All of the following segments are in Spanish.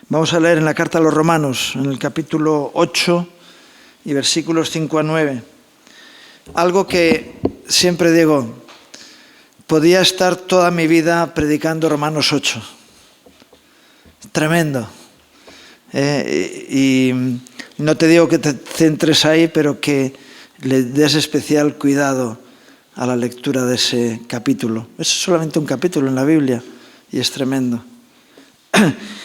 Vamos a leer en la carta a los Romanos, en el capítulo 8 y versículos 5 a 9. Algo que siempre digo, podía estar toda mi vida predicando Romanos 8. Tremendo. Y no te digo que te centres ahí, pero que le des especial cuidado a la lectura de ese capítulo. Es solamente un capítulo en la Biblia y es tremendo.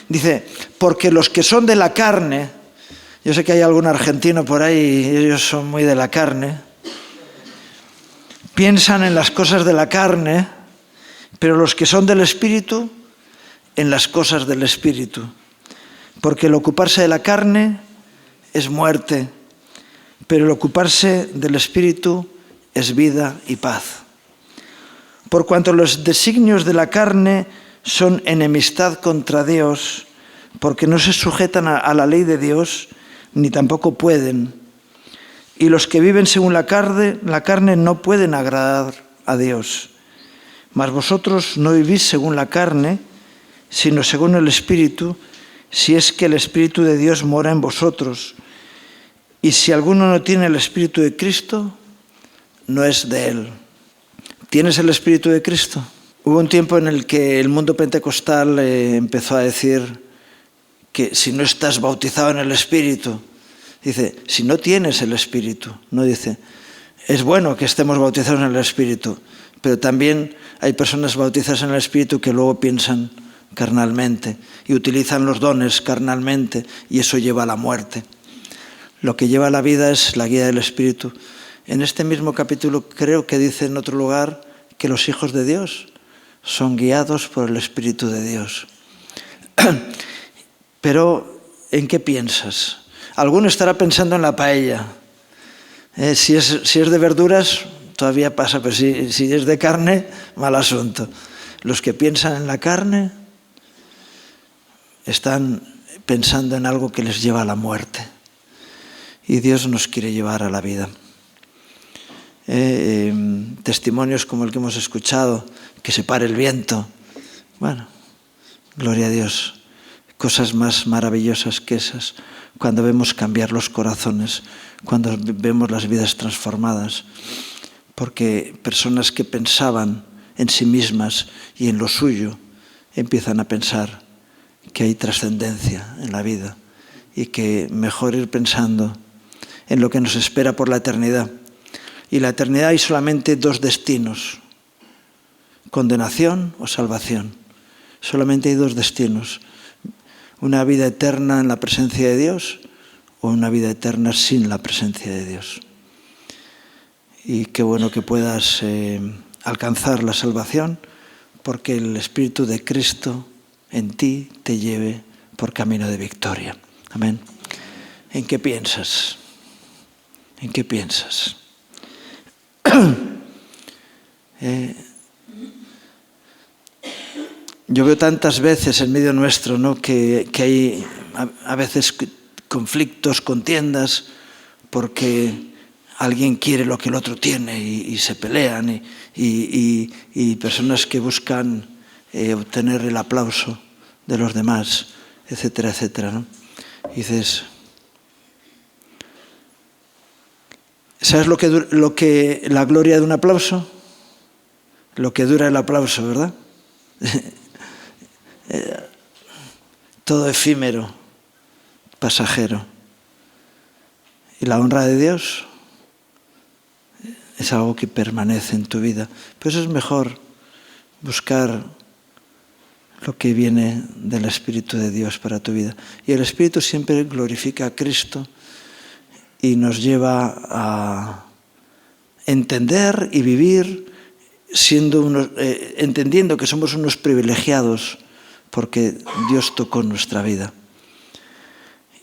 Dice, porque los que son de la carne, yo sé que hay algún argentino por ahí y ellos son muy de la carne, piensan en las cosas de la carne, pero los que son del Espíritu, en las cosas del Espíritu. Porque el ocuparse de la carne es muerte, pero el ocuparse del Espíritu es vida y paz. Por cuanto los designios de la carne son enemistad contra Dios, porque no se sujetan a la ley de Dios, ni tampoco pueden. Y los que viven según la carne no pueden agradar a Dios. Mas vosotros no vivís según la carne, sino según el Espíritu, si es que el Espíritu de Dios mora en vosotros. Y si alguno no tiene el Espíritu de Cristo, no es de él. ¿Tienes el Espíritu de Cristo? Hubo un tiempo en el que el mundo pentecostal empezó a decir que si no estás bautizado en el Espíritu, dice, si no tienes el Espíritu, no dice, es bueno que estemos bautizados en el Espíritu, pero también hay personas bautizadas en el Espíritu que luego piensan carnalmente y utilizan los dones carnalmente y eso lleva a la muerte. Lo que lleva a la vida es la guía del Espíritu. En este mismo capítulo creo que dice en otro lugar que los hijos de Dios son guiados por el Espíritu de Dios. Pero, ¿en qué piensas? Alguno estará pensando en la paella. Si es de verduras, todavía pasa, pero si es de carne, mal asunto. Los que piensan en la carne están pensando en algo que les lleva a la muerte. Y Dios nos quiere llevar a la vida. Testimonios como el que hemos escuchado, que se pare el viento. Bueno, gloria a Dios. Cosas más maravillosas que esas, cuando vemos cambiar los corazones, cuando vemos las vidas transformadas. Porque personas que pensaban en sí mismas y en lo suyo, empiezan a pensar que hay trascendencia en la vida y que mejor ir pensando en lo que nos espera por la eternidad. Y en la eternidad hay solamente dos destinos, condenación o salvación. Solamente hay dos destinos, una vida eterna en la presencia de Dios o una vida eterna sin la presencia de Dios. Y qué bueno que puedas alcanzar la salvación porque el Espíritu de Cristo en ti te lleve por camino de victoria. Amén. ¿En qué piensas? ¿En qué piensas? Yo veo tantas veces en medio nuestro, ¿no?, que hay a veces conflictos, contiendas, porque alguien quiere lo que el otro tiene y se pelean y personas que buscan obtener el aplauso de los demás, etcétera, etcétera, ¿no? Y dices, ¿sabes lo que la gloria de un aplauso? Lo que dura el aplauso, ¿verdad? Todo efímero, pasajero. Y la honra de Dios es algo que permanece en tu vida. Por eso es mejor buscar lo que viene del Espíritu de Dios para tu vida. Y el Espíritu siempre glorifica a Cristo y nos lleva a entender y vivir entendiendo que somos unos privilegiados porque Dios tocó nuestra vida.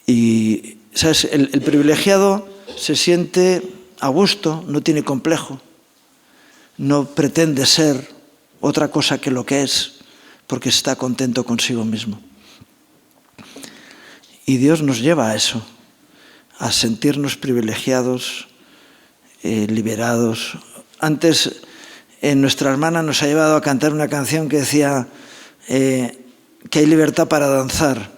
Y, ¿sabes? El privilegiado se siente a gusto, no tiene complejo, no pretende ser otra cosa que lo que es, porque está contento consigo mismo. Y Dios nos lleva a eso, a sentirnos privilegiados, liberados. Antes, nuestra hermana nos ha llevado a cantar una canción que decía que hay libertad para danzar.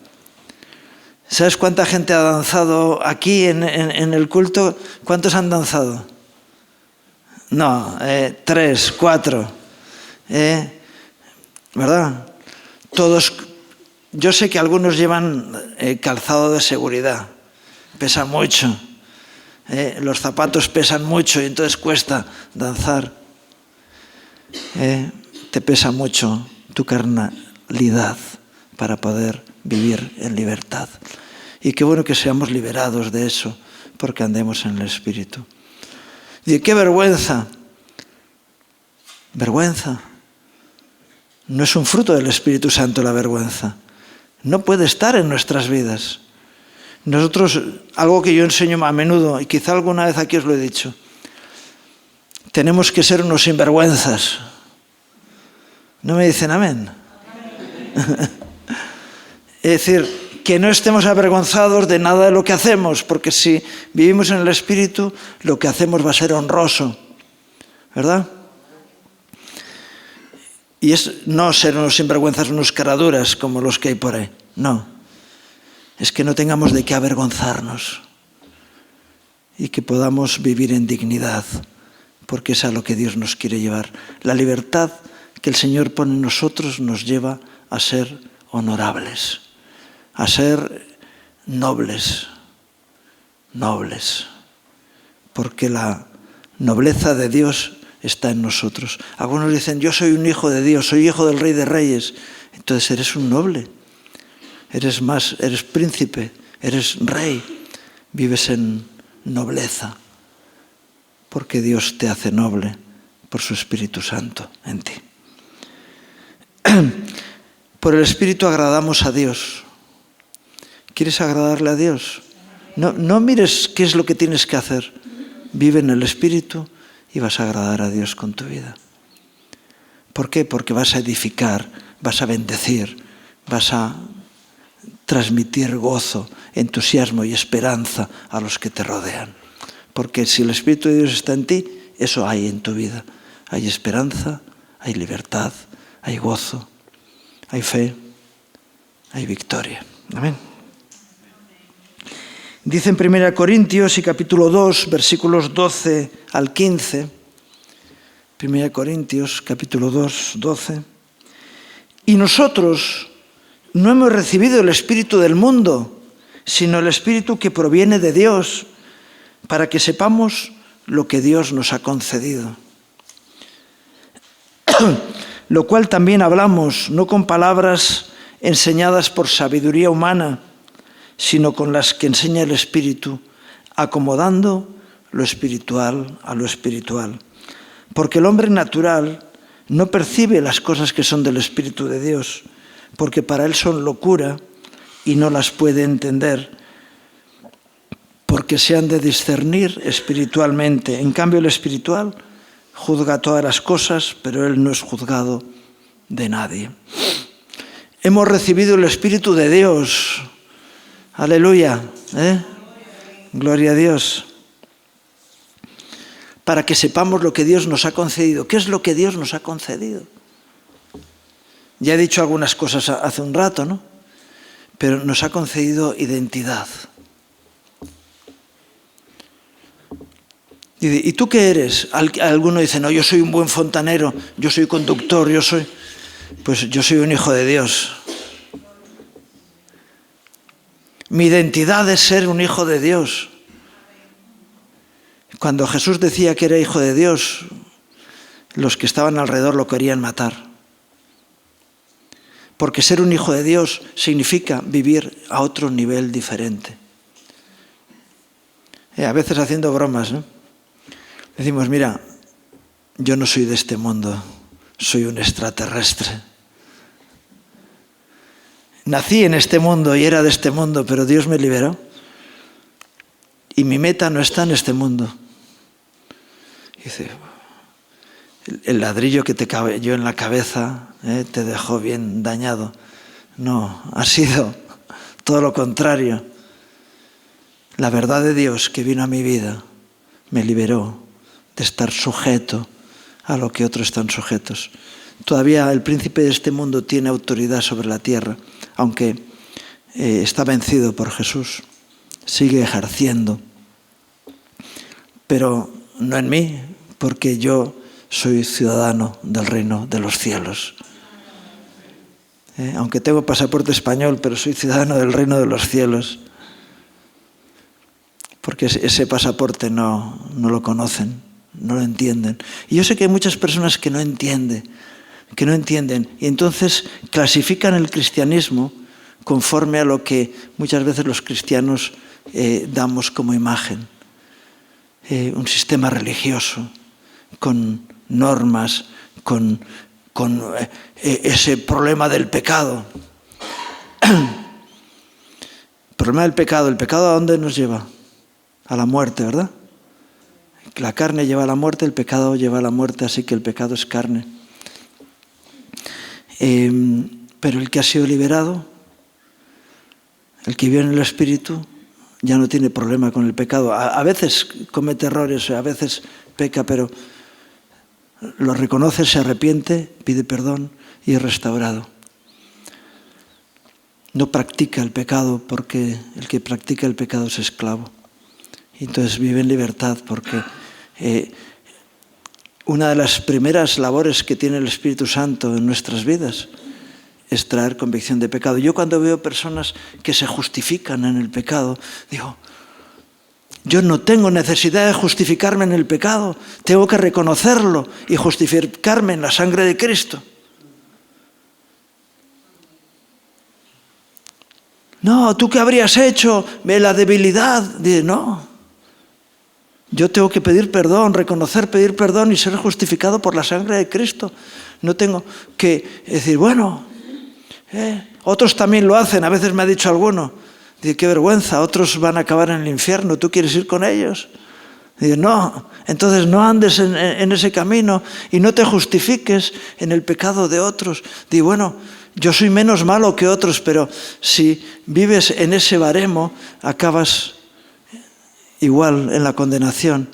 ¿Sabes cuánta gente ha danzado aquí en el culto? ¿Cuántos han danzado? No, 3, 4. ¿Verdad? Todos. Yo sé que algunos llevan calzado de seguridad. Pesa mucho. Los zapatos pesan mucho y entonces cuesta danzar. Te pesa mucho tu carnalidad para poder vivir en libertad. Y qué bueno que seamos liberados de eso, porque andemos en el Espíritu. Y qué vergüenza. Vergüenza. No es un fruto del Espíritu Santo la vergüenza. No puede estar en nuestras vidas. Nosotros, algo que yo enseño a menudo, y quizá alguna vez aquí os lo he dicho, tenemos que ser unos sinvergüenzas. ¿No me dicen amén? Es decir, que no estemos avergonzados de nada de lo que hacemos, porque si vivimos en el Espíritu, lo que hacemos va a ser honroso, ¿verdad? Y es no ser unos sinvergüenzas, unos caraduras como los que hay por ahí, no. Es que no tengamos de qué avergonzarnos y que podamos vivir en dignidad, porque es a lo que Dios nos quiere llevar. La libertad que el Señor pone en nosotros nos lleva a ser honorables, a ser nobles, porque la nobleza de Dios está en nosotros. Algunos dicen, yo soy un hijo de Dios, soy hijo del Rey de Reyes. Entonces eres un noble, eres príncipe, eres rey, vives en nobleza, porque Dios te hace noble por su Espíritu Santo en ti. Por el Espíritu agradamos a Dios. ¿Quieres agradarle a Dios? No mires qué es lo que tienes que hacer. Vive en el Espíritu y vas a agradar a Dios con tu vida. ¿Por qué? Porque vas a edificar, vas a bendecir, vas a transmitir gozo, entusiasmo y esperanza a los que te rodean. Porque si el Espíritu de Dios está en ti, eso hay en tu vida. Hay esperanza, hay libertad, hay gozo, hay fe, hay victoria. Amén. Dice en 1 Corintios y capítulo 2, versículos 12 al 15, 1 Corintios capítulo 2, 12, y nosotros no hemos recibido el espíritu del mundo, sino el espíritu que proviene de Dios, para que sepamos lo que Dios nos ha concedido. Lo cual también hablamos, no con palabras enseñadas por sabiduría humana, sino con las que enseña el Espíritu, acomodando lo espiritual a lo espiritual. Porque el hombre natural no percibe las cosas que son del Espíritu de Dios, porque para él son locura y no las puede entender, porque se han de discernir espiritualmente. En cambio, el espiritual juzga todas las cosas, pero él no es juzgado de nadie. Hemos recibido el Espíritu de Dios. Aleluya. Gloria a Dios. Para que sepamos lo que Dios nos ha concedido. ¿Qué es lo que Dios nos ha concedido? Ya he dicho algunas cosas hace un rato, ¿no? Pero nos ha concedido identidad. ¿Y tú qué eres? Alguno dice, no, yo soy un buen fontanero, yo soy conductor, pues yo soy un hijo de Dios. Mi identidad es ser un hijo de Dios. Cuando Jesús decía que era hijo de Dios, los que estaban alrededor lo querían matar. Porque ser un hijo de Dios significa vivir a otro nivel diferente. A veces haciendo bromas, ¿no? Decimos, mira, yo no soy de este mundo, soy un extraterrestre. Nací en este mundo y era de este mundo, pero Dios me liberó. Y mi meta no está en este mundo. Dice, el ladrillo que te cayó en la cabeza te dejó bien dañado. No, ha sido todo lo contrario. La verdad de Dios que vino a mi vida me liberó de estar sujeto a lo que otros están sujetos. Todavía el príncipe de este mundo tiene autoridad sobre la tierra, aunque está vencido por Jesús, sigue ejerciendo, pero no en mí, porque yo soy ciudadano del reino de los cielos. Aunque tengo pasaporte español, pero soy ciudadano del reino de los cielos, porque ese pasaporte no lo conocen, no lo entienden. Y yo sé que hay muchas personas que no entienden, y entonces clasifican el cristianismo conforme a lo que muchas veces los cristianos damos como imagen. Un sistema religioso, con normas, con ese problema del pecado. El problema del pecado, ¿el pecado a dónde nos lleva? A la muerte, ¿verdad? La carne lleva a la muerte, el pecado lleva a la muerte, así que el pecado es carne. Pero el que ha sido liberado, el que vive en el Espíritu, ya no tiene problema con el pecado. A veces comete errores, a veces peca, pero lo reconoce, se arrepiente, pide perdón y es restaurado. No practica el pecado, porque el que practica el pecado es esclavo. Y entonces vive en libertad, porque una de las primeras labores que tiene el Espíritu Santo en nuestras vidas es traer convicción de pecado. Yo cuando veo personas que se justifican en el pecado, digo, yo no tengo necesidad de justificarme en el pecado, tengo que reconocerlo y justificarme en la sangre de Cristo. No, ¿tú qué habrías hecho? La debilidad. Dice, no. Yo tengo que pedir perdón, reconocer, pedir perdón y ser justificado por la sangre de Cristo. No tengo que decir, bueno, otros también lo hacen. A veces me ha dicho alguno, dice, qué vergüenza, otros van a acabar en el infierno, ¿tú quieres ir con ellos? Dice, no, entonces no andes en ese camino y no te justifiques en el pecado de otros. Dice, bueno, yo soy menos malo que otros, pero si vives en ese baremo, acabas igual en la condenación.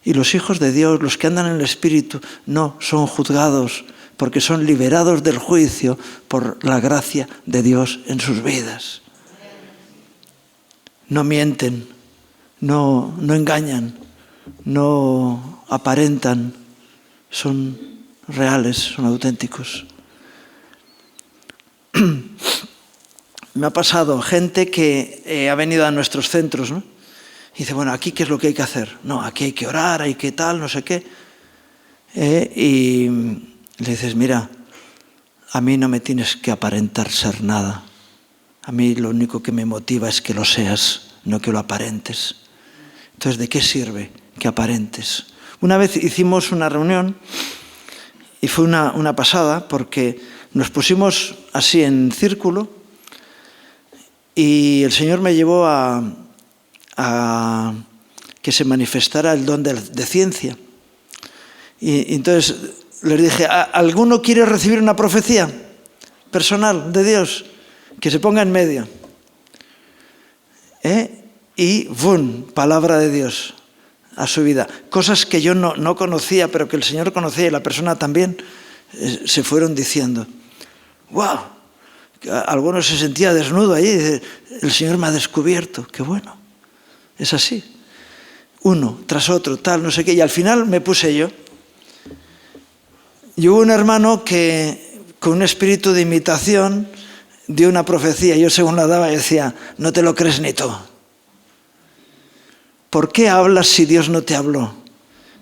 Y los hijos de Dios, los que andan en el Espíritu, no son juzgados, porque son liberados del juicio por la gracia de Dios en sus vidas. No mienten, no engañan, no aparentan, son reales, son auténticos. Me ha pasado gente que ha venido a nuestros centros, ¿no? Y dice, bueno, ¿aquí qué es lo que hay que hacer? No, aquí hay que orar, hay que tal, no sé qué. Y le dices, mira, a mí no me tienes que aparentar ser nada. A mí lo único que me motiva es que lo seas, no que lo aparentes. Entonces, ¿de qué sirve que aparentes? Una vez hicimos una reunión y fue una pasada porque nos pusimos así en círculo y el Señor me llevó a que se manifestara el don de ciencia. Y entonces les dije, ¿alguno quiere recibir una profecía personal de Dios? Que se ponga en medio. Y ¡bum! Palabra de Dios a su vida. Cosas que yo no conocía, pero que el Señor conocía y la persona también, se fueron diciendo. ¡Wow! Algunos se sentía desnudo allí. Dice, el Señor me ha descubierto. ¡Qué bueno! Es así. Uno tras otro, tal, no sé qué. Y al final me puse yo. Y hubo un hermano que, con un espíritu de imitación, dio una profecía. Yo según la daba decía, no te lo crees ni tú. ¿Por qué hablas si Dios no te habló?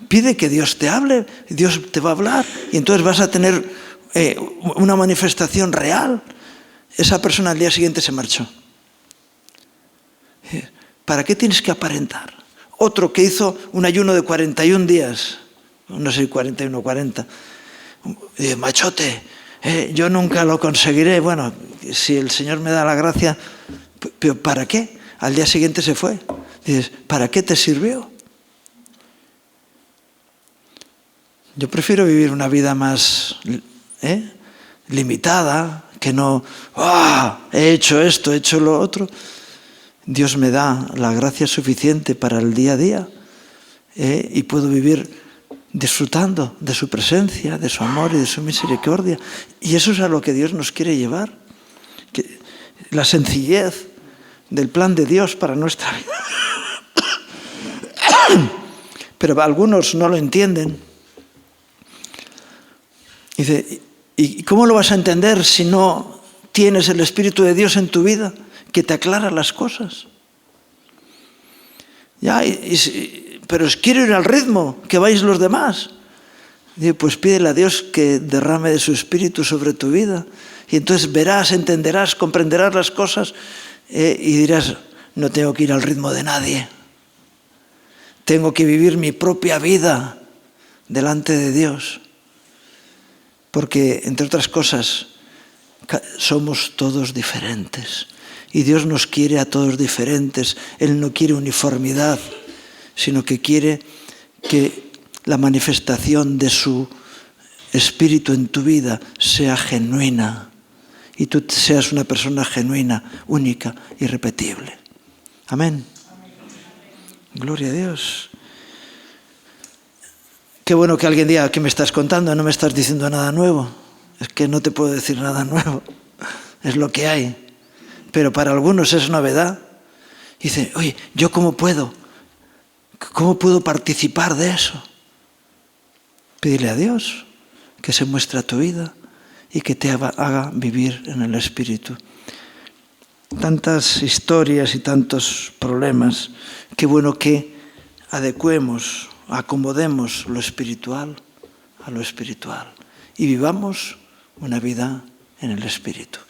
Pide que Dios te hable, Dios te va a hablar y entonces vas a tener una manifestación real. Esa persona al día siguiente se marchó. ¿Para qué tienes que aparentar? Otro que hizo un ayuno de 41 días, no sé, 41 o 40. Dice, machote, yo nunca lo conseguiré. Bueno, si el Señor me da la gracia, ¿pero para qué? Al día siguiente se fue. Dices, ¿para qué te sirvió? Yo prefiero vivir una vida más limitada, que no, he hecho esto, he hecho lo otro. Dios me da la gracia suficiente para el día a día y puedo vivir disfrutando de su presencia, de su amor y de su misericordia. Y eso es a lo que Dios nos quiere llevar. Que la sencillez del plan de Dios para nuestra vida. Pero algunos no lo entienden. Dice, ¿y cómo lo vas a entender si no tienes el Espíritu de Dios en tu vida que te aclara las cosas? Ya, pero quiero ir al ritmo que vais los demás. Dice, pues pídele a Dios que derrame de su Espíritu sobre tu vida. Y entonces verás, entenderás, comprenderás las cosas y dirás, no tengo que ir al ritmo de nadie. Tengo que vivir mi propia vida delante de Dios. Porque, entre otras cosas, somos todos diferentes. Y Dios nos quiere a todos diferentes. Él no quiere uniformidad, sino que quiere que la manifestación de su Espíritu en tu vida sea genuina. Y tú seas una persona genuina, única, irrepetible. Amén. Gloria a Dios. Qué bueno que alguien diga, ¿qué me estás contando? No me estás diciendo nada nuevo. Es que no te puedo decir nada nuevo. Es lo que hay. Pero para algunos es novedad. Dice, oye, ¿yo cómo puedo? ¿Cómo puedo participar de eso? Pídele a Dios que se muestre a tu vida y que te haga vivir en el Espíritu. Tantas historias y tantos problemas. Qué bueno que adecuemos, acomodemos lo espiritual a lo espiritual y vivamos una vida en el Espíritu.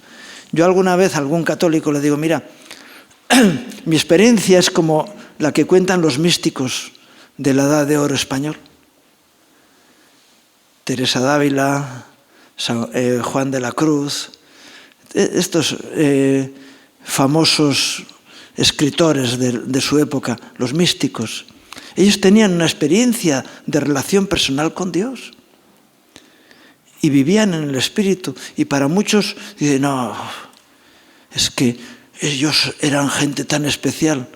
Yo alguna vez a algún católico le digo, mira, mi experiencia es como la que cuentan los místicos de la Edad de Oro español. Teresa d'Ávila, Juan de la Cruz, estos famosos escritores de su época, los místicos. Ellos tenían una experiencia de relación personal con Dios y vivían en el Espíritu. Y para muchos dicen, no, es que ellos eran gente tan especial.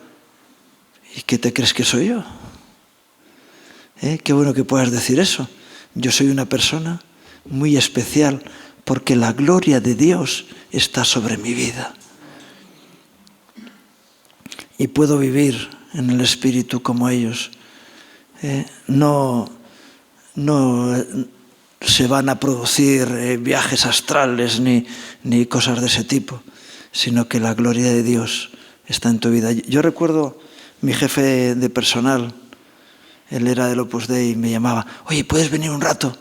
¿Y qué te crees que soy yo? Qué bueno que puedas decir eso. Yo soy una persona muy especial porque la gloria de Dios está sobre mi vida. Y puedo vivir en el Espíritu como ellos. No se van a producir viajes astrales ni cosas de ese tipo, sino que la gloria de Dios está en tu vida. Yo recuerdo mi jefe de personal, él era del Opus Dei y me llamaba, oye, ¿puedes venir un rato?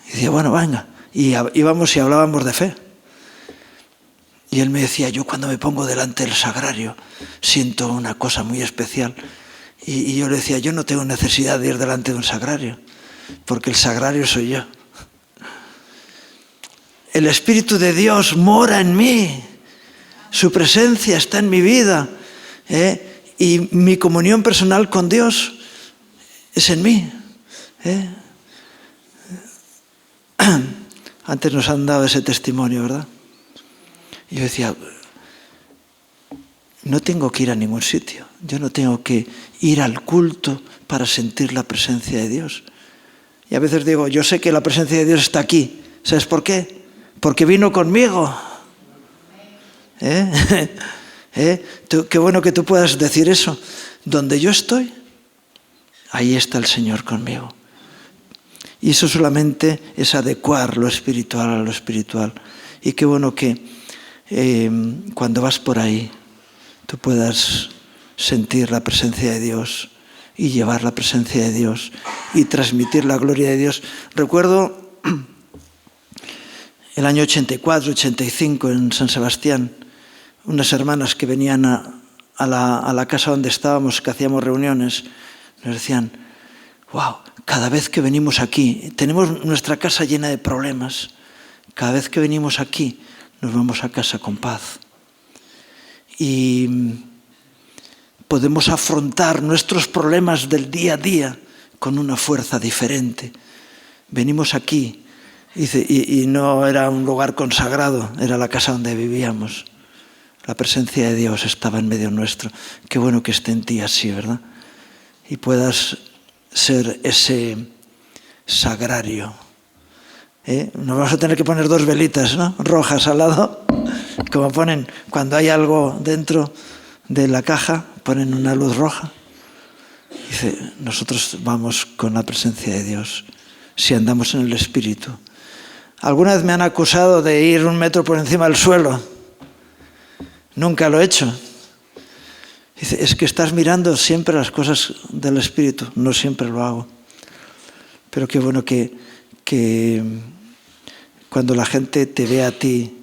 Y decía, bueno, venga. Y íbamos y hablábamos de fe. Y él me decía, yo cuando me pongo delante del sagrario siento una cosa muy especial. Y yo le decía, yo no tengo necesidad de ir delante de un sagrario, porque el sagrario soy yo. El Espíritu de Dios mora en mí. Su presencia está en mi vida. Y mi comunión personal con Dios es en mí. Antes nos han dado ese testimonio, ¿verdad? Y yo decía, no tengo que ir a ningún sitio. Yo no tengo que ir al culto para sentir la presencia de Dios. Y a veces digo, yo sé que la presencia de Dios está aquí. ¿Sabes por qué? Porque vino conmigo. Qué bueno que tú puedas decir eso. Donde yo estoy, ahí está el Señor conmigo. Y eso solamente es adecuar lo espiritual a lo espiritual. Y qué bueno que cuando vas por ahí, tú puedas sentir la presencia de Dios y llevar la presencia de Dios y transmitir la gloria de Dios. Recuerdo el año 84, 85 en San Sebastián, unas hermanas que venían a la casa donde estábamos, que hacíamos reuniones, nos decían, wow, cada vez que venimos aquí, tenemos nuestra casa llena de problemas, cada vez que venimos aquí nos vamos a casa con paz. Y podemos afrontar nuestros problemas del día a día con una fuerza diferente. Venimos aquí, y no era un lugar consagrado, era la casa donde vivíamos. La presencia de Dios estaba en medio nuestro. Qué bueno que esté en ti así, ¿verdad? Y puedas ser ese sagrario. Nos vamos a tener que poner 2 velitas, ¿no? Rojas al lado, Como ponen, cuando hay algo dentro de la caja, ponen una luz roja. Dice, nosotros vamos con la presencia de Dios, si andamos en el Espíritu. Alguna vez me han acusado de ir 1 metro por encima del suelo. Nunca lo he hecho. Dice, es que estás mirando siempre las cosas del Espíritu. No siempre lo hago. Pero qué bueno que cuando la gente te ve a ti,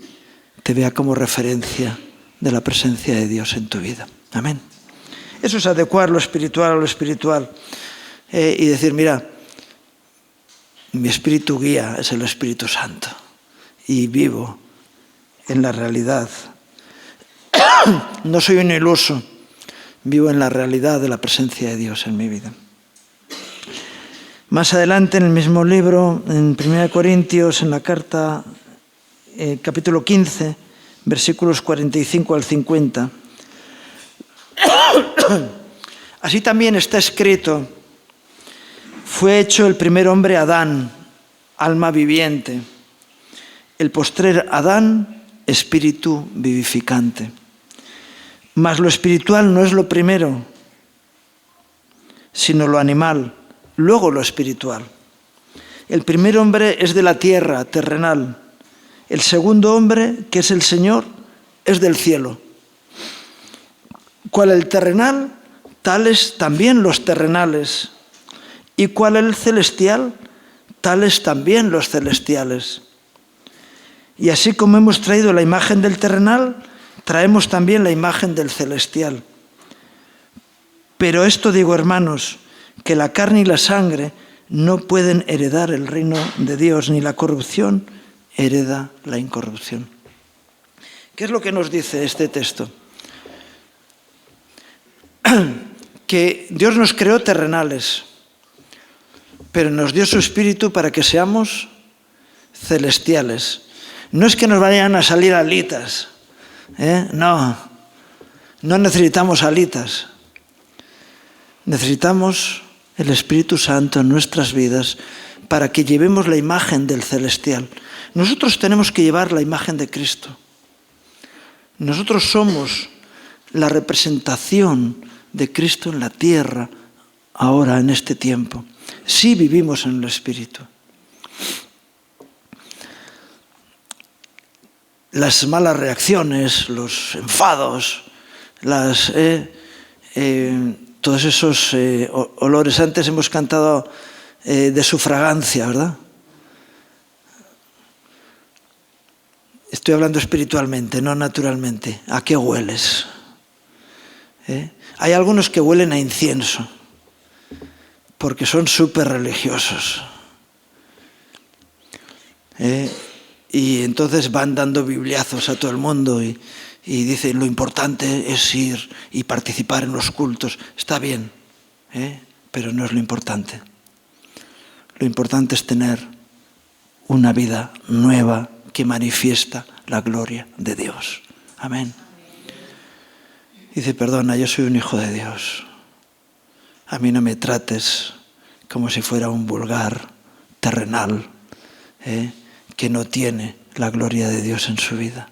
te vea como referencia de la presencia de Dios en tu vida. Amén. Eso es adecuar lo espiritual a lo espiritual. Y decir, mira, mi espíritu guía es el Espíritu Santo. Y vivo en la realidad. No soy un iluso. Vivo en la realidad de la presencia de Dios en mi vida. Más adelante, en el mismo libro, en 1 Corintios, en la carta, capítulo 15, versículos 45 al 50. Así también está escrito, fue hecho el primer hombre Adán, alma viviente, el postrer Adán, espíritu vivificante. Mas lo espiritual no es lo primero, sino lo animal, luego lo espiritual. El primer hombre es de la tierra, terrenal. El segundo hombre, que es el Señor, es del cielo. Cual el terrenal, tales también los terrenales. Y cual el celestial, tales también los celestiales. Y así como hemos traído la imagen del terrenal, traemos también la imagen del celestial. Pero esto digo, hermanos, que la carne y la sangre no pueden heredar el reino de Dios, ni la corrupción hereda la incorrupción. ¿Qué es lo que nos dice este texto? Que Dios nos creó terrenales, pero nos dio su espíritu para que seamos celestiales. No es que nos vayan a salir alitas, no necesitamos alitas. Necesitamos el Espíritu Santo en nuestras vidas para que llevemos la imagen del celestial. Nosotros tenemos que llevar la imagen de Cristo. Nosotros somos la representación de Cristo en la tierra, ahora, en este tiempo. Sí vivimos en el Espíritu. Las malas reacciones, los enfados, todos esos olores. Antes hemos cantado de su fragancia, ¿verdad? Estoy hablando espiritualmente, no naturalmente. ¿A qué hueles? Hay algunos que huelen a incienso, porque son súper religiosos. Y entonces van dando bibliazos a todo el mundo y dicen, lo importante es ir y participar en los cultos. Está bien, pero no es lo importante. Lo importante es tener una vida nueva que manifiesta la gloria de Dios. Amén. Dice, perdona, yo soy un hijo de Dios. A mí no me trates como si fuera un vulgar terrenal, que no tiene la gloria de Dios en su vida.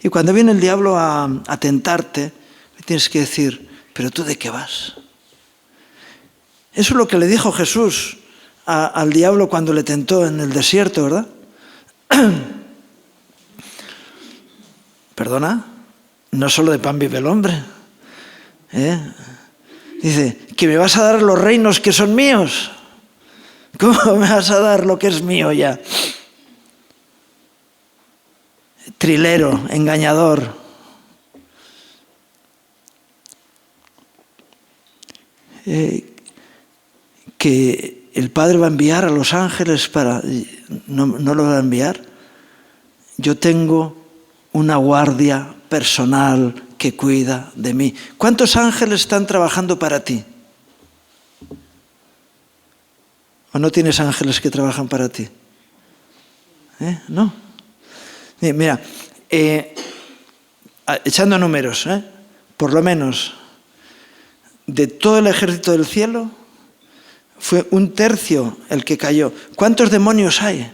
Y cuando viene el diablo a tentarte, tienes que decir, ¿pero tú de qué vas? Eso es lo que le dijo Jesús al diablo cuando le tentó en el desierto, ¿verdad? ¿Perdona? No solo de pan vive el hombre. Dice, ¿que me vas a dar los reinos que son míos? ¿Cómo me vas a dar lo que es mío ya? Trilero, engañador. Que el Padre va a enviar a los ángeles para... No lo va a enviar. Yo tengo una guardia personal que cuida de mí. ¿Cuántos ángeles están trabajando para ti? ¿O no tienes ángeles que trabajan para ti? No. Mira, echando números, por lo menos de todo el ejército del cielo, fue 1/3 el que cayó. ¿Cuántos demonios hay?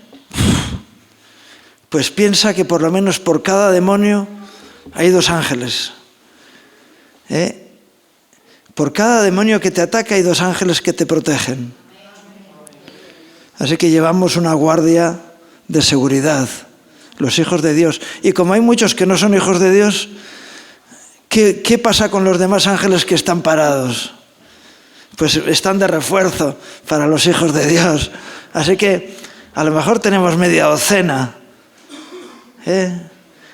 Pues piensa que por lo menos por cada demonio hay 2 ángeles. Por cada demonio que te ataca hay 2 ángeles que te protegen. Así que llevamos una guardia de seguridad, los hijos de Dios. Y como hay muchos que no son hijos de Dios, ¿qué pasa con los demás ángeles que están parados? Pues están de refuerzo para los hijos de Dios. Así que a lo mejor tenemos media docena.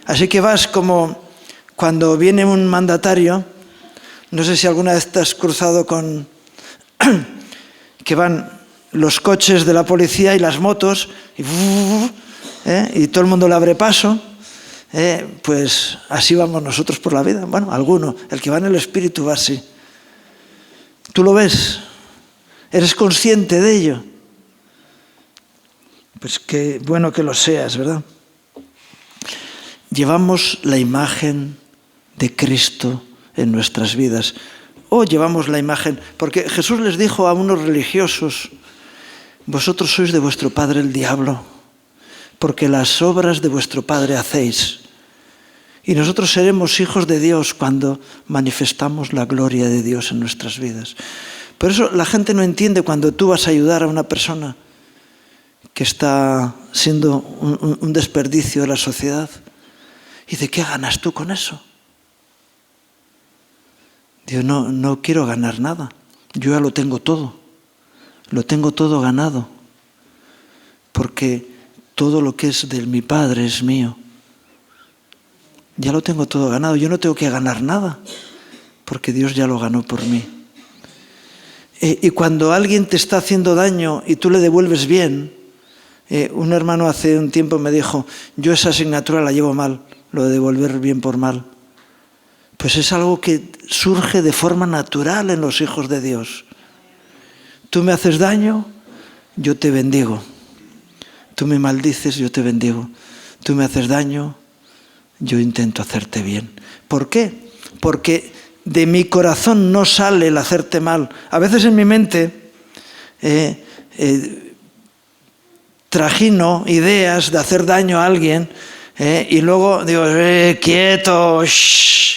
Así que vas como cuando viene un mandatario, no sé si alguna vez te has cruzado con que van los coches de la policía y las motos y todo el mundo le abre paso. Pues así vamos nosotros por la vida. Bueno, alguno, el que va en el espíritu va así. ¿Tú lo ves? ¿Eres consciente de ello? Pues qué bueno que lo seas, ¿verdad? Llevamos la imagen de Cristo en nuestras vidas. O llevamos la imagen, porque Jesús les dijo a unos religiosos: vosotros sois de vuestro padre el diablo, porque las obras de vuestro padre hacéis. Y nosotros seremos hijos de Dios cuando manifestamos la gloria de Dios en nuestras vidas. Por eso la gente no entiende cuando tú vas a ayudar a una persona que está siendo un desperdicio de la sociedad. ¿Y de qué ganas tú con eso? Dios, no quiero ganar nada. Yo ya lo tengo todo. Lo tengo todo ganado. Porque todo lo que es de mi Padre es mío. Ya lo tengo todo ganado. Yo no tengo que ganar nada. Porque Dios ya lo ganó por mí. Y cuando alguien te está haciendo daño y tú le devuelves bien, un hermano hace un tiempo me dijo: yo esa asignatura la llevo mal, lo de devolver bien por mal. Pues es algo que surge de forma natural en los hijos de Dios. Tú me haces daño, yo te bendigo. Tú me maldices, yo te bendigo. Tú me haces daño, yo intento hacerte bien. ¿Por qué? Porque de mi corazón no sale el hacerte mal. A veces en mi mente trajino ideas de hacer daño a alguien y luego digo: quieto, shh.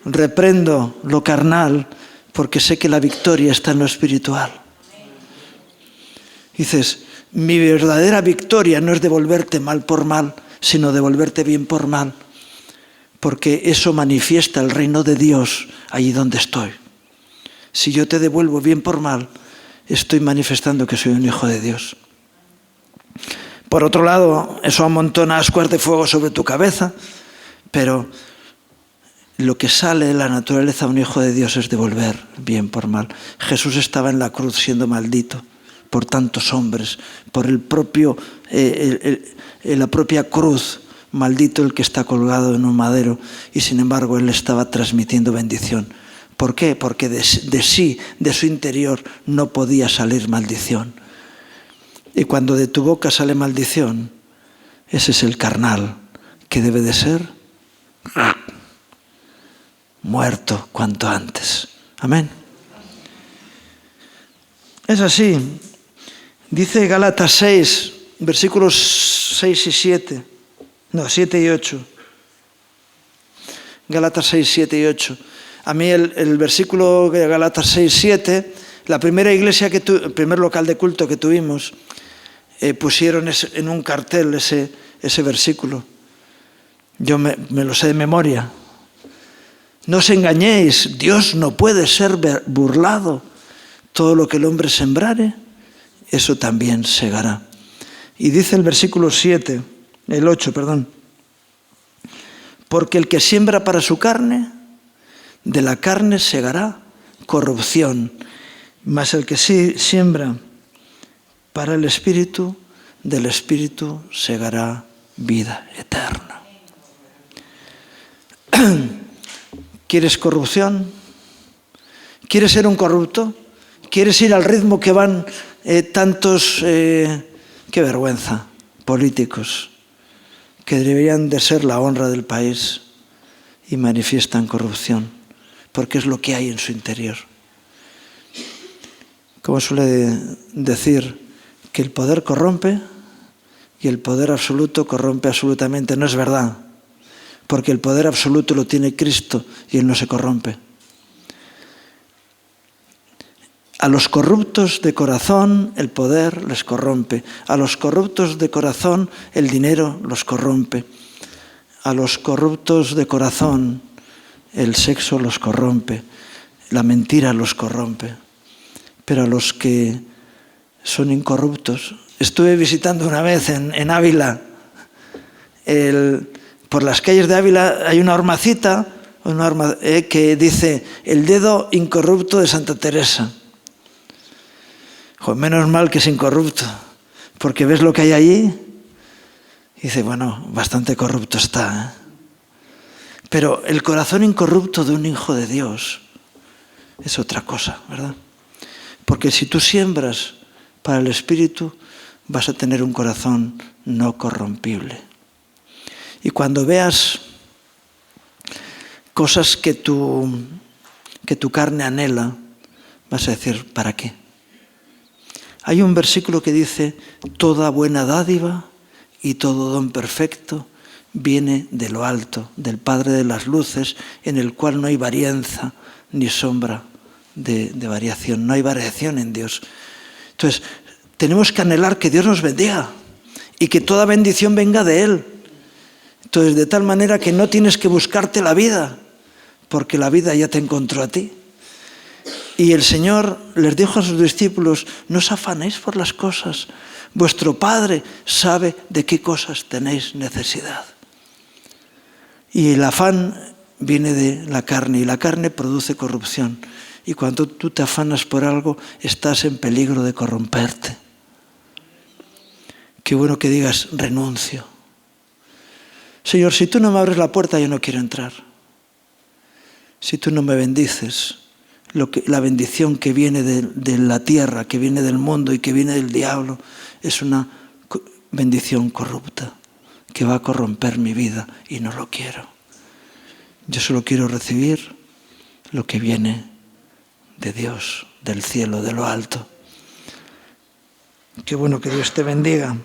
Reprendo lo carnal porque sé que la victoria está en lo espiritual. Dices: mi verdadera victoria no es devolverte mal por mal, sino devolverte bien por mal, porque eso manifiesta el reino de Dios allí donde estoy. Si yo te devuelvo bien por mal, estoy manifestando que soy un hijo de Dios. Por otro lado, eso amontona ascuas de fuego sobre tu cabeza, pero lo que sale de la naturaleza de un hijo de Dios es devolver bien por mal. Jesús estaba en la cruz siendo maldito por tantos hombres, por la propia cruz. Maldito el que está colgado en un madero, y sin embargo él estaba transmitiendo bendición. ¿Por qué? Porque de su interior, no podía salir maldición. Y cuando de tu boca sale maldición, ese es el carnal, que debe de ser muerto cuanto antes. Amén. Es así. Dice Gálatas 6, versículos 6 y 7. No, 7 y 8. Gálatas 6, 7 y 8. A mí el versículo de Gálatas 6, 7, la primera iglesia el primer local de culto que tuvimos, pusieron en un cartel ese versículo. Yo me lo sé de memoria. No os engañéis, Dios no puede ser burlado. Todo lo que el hombre sembrare, eso también segará. Y dice el versículo 7, el 8, perdón. Porque el que siembra para su carne, de la carne segará corrupción. Mas el que siembra para el Espíritu, del Espíritu segará vida eterna. ¿Quieres corrupción? ¿Quieres ser un corrupto? ¿Quieres ir al ritmo que van tantos, qué vergüenza, políticos, que deberían de ser la honra del país y manifiestan corrupción? Porque es lo que hay en su interior. Como suele decir, que el poder corrompe y el poder absoluto corrompe absolutamente. No es verdad. porque el poder absoluto lo tiene Cristo y Él no se corrompe. A los corruptos de corazón el poder les corrompe. A los corruptos de corazón el dinero los corrompe. A los corruptos de corazón el sexo los corrompe. La mentira los corrompe. Pero a los que son incorruptos... Estuve visitando una vez en Ávila. Por las calles de Ávila hay una hormacita que dice el dedo incorrupto de Santa Teresa. Joder, menos mal que es incorrupto, porque ves lo que hay allí y dices, bueno, bastante corrupto está, ¿eh? Pero el corazón incorrupto de un hijo de Dios es otra cosa, ¿verdad? Porque si tú siembras para el Espíritu, vas a tener un corazón no corrompible. Y cuando veas cosas que tu carne anhela, vas a decir, ¿para qué? Hay un versículo que dice, toda buena dádiva y todo don perfecto viene de lo alto, del Padre de las luces, en el cual no hay varianza ni sombra de variación, no hay variación en Dios. Entonces, tenemos que anhelar que Dios nos bendiga y que toda bendición venga de Él. Entonces, de tal manera que no tienes que buscarte la vida, porque la vida ya te encontró a ti. Y el Señor les dijo a sus discípulos, no os afanéis por las cosas, vuestro Padre sabe de qué cosas tenéis necesidad. Y el afán viene de la carne, y la carne produce corrupción. Y cuando tú te afanas por algo, estás en peligro de corromperte. Qué bueno que digas, renuncio. Señor, si tú no me abres la puerta, yo no quiero entrar. Si tú no me bendices, la bendición que viene de la tierra, que viene del mundo y que viene del diablo, es una bendición corrupta que va a corromper mi vida y no lo quiero. Yo solo quiero recibir lo que viene de Dios, del cielo, de lo alto. Qué bueno que Dios te bendiga.